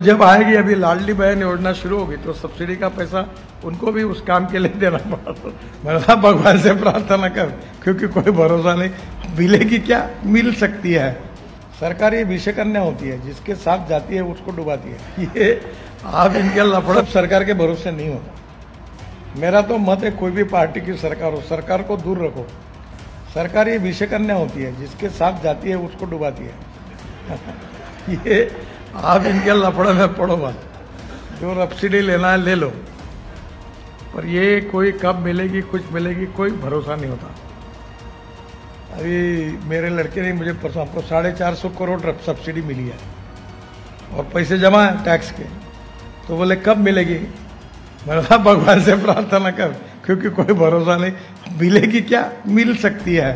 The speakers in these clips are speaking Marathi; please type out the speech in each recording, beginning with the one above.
जब आएगी अभी लाडली बहन योजना शुरू होगी तो सब्सिडी का पैसा उनको भी उस काम के लिए देना पड़ा। तो मैंने भगवान से प्रार्थना कर, क्योंकि कोई भरोसा नहीं, मिलेगी क्या, मिल सकती है। सरकार ये विषय कन्या होती है, जिसके साथ जाती है उसको डुबाती है। ये आप इनके लफड़ा सरकार के भरोसे नहीं होता। मेरा तो मत है, कोई भी पार्टी की सरकार हो, सरकार को दूर रखो। सरकार ये विषय कन्या होती है, जिसके साथ जाती है उसको डुबाती है। ये आप इनके लफड़े में पड़ो मत, जो सब्सिडी लेना है ले लो, पर ये कोई कब मिलेगी कुछ मिलेगी कोई भरोसा नहीं होता। अभी मेरे लड़के ने मुझे परसों आपको 450 करोड़ सब्सिडी मिली है और पैसे जमा है टैक्स के, तो बोले कब मिलेगी। मैंने कहा भगवान से प्रार्थना कर, क्योंकि कोई भरोसा नहीं, मिलेगी क्या, मिल सकती है।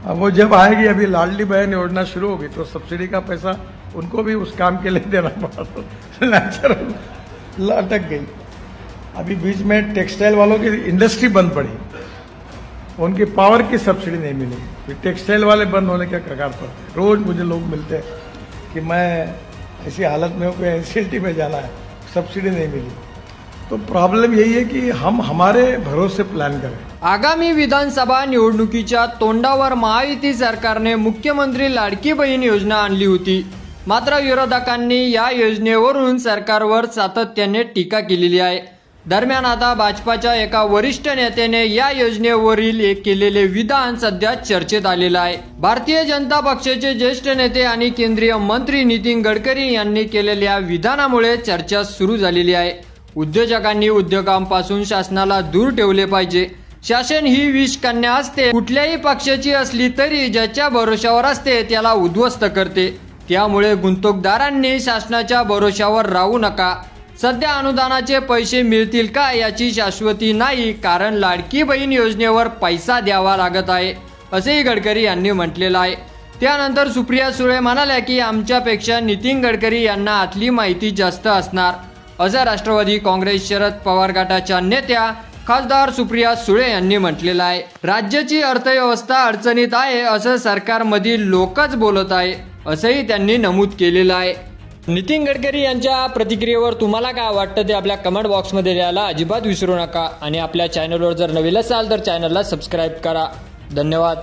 अब वो जब आएगी अभी लाडली बहन योजना शुरू होगी तो सब्सिडी का पैसा उनको भी उस काम के लिए देना पड़ा। तो नेचुरल अटक गई। अभी बीच में टेक्सटाइल वालों की इंडस्ट्री बंद पड़ी, उनकी पावर की सब्सिडी नहीं मिली, फिर टेक्सटाइल वाले बंद होने के कगार पर थे। रोज मुझे लोग मिलते हैं कि मैं ऐसी हालत में हूँ कि एनसीएलटी में जाना है, सब्सिडी नहीं मिली। तो प्रॉब्लम यही है कि हम हमारे भरोसे प्लान करें। आगामी विधानसभा निवडणुकीच्या तोंडावर महायुती सरकारने मुख्यमंत्री लाडकी बहीण योजना आणली होती, मात्र विरोधकांनी या योजनेवरून सरकारवर सातत्याने टीका केलेली आहे। दरम्यान आता भाजपाच्या एका वरिष्ठ नेत्याने या योजनेवरील केलेले विधान सध्या चर्चेत आलेलं आहे। भारतीय जनता पक्षाचे ज्येष्ठ नेते आणि केंद्रीय मंत्री नितीन गडकरी यांनी केलेल्या विधानामुळे चर्चा सुरू झालेली आहे। उद्योजकांनी उद्योगांपासून शासनाला दूर ठेवले पाहिजे। शासन ही विषकन्या असते, कुठल्याही पक्षाची असली तरी ज्याच्या भरोशावर असते त्याला उद्ध्वस्त करते। त्यामुळे गुंतवणूकदारांनी शासनाच्या भरोशावर राहू नका। सध्या अनुदानाचे पैसे मिळतील का याची शाश्वती नाही, कारण लाडकी बहीण योजनेवर पैसा द्यावा लागत आहे, असेही गडकरी यांनी म्हटलेलं आहे। त्यानंतर सुप्रिया सुळे म्हणाल्या की आमच्यापेक्षा नितीन गडकरी यांना आतली माहिती जास्त असणार, असं राष्ट्रवादी काँग्रेस शरद पवार गटाच्या नेत्या खासदार सुप्रिया सुळे यांनी म्हटलेलं आहे। राज्याची अर्थव्यवस्था अडचणीत आहे असं सरकारमधील लोकच बोलत आहे, असंही त्यांनी नमूद केलेलं आहे। नितीन गडकरी यांच्या प्रतिक्रियेवर तुम्हाला काय वाटतं ते आपल्या कमेंट बॉक्समध्ये लिहायला अजिबात विसरू नका आणि आपल्या चॅनलवर जर नवीन असाल तर चॅनलला सबस्क्राईब करा। धन्यवाद।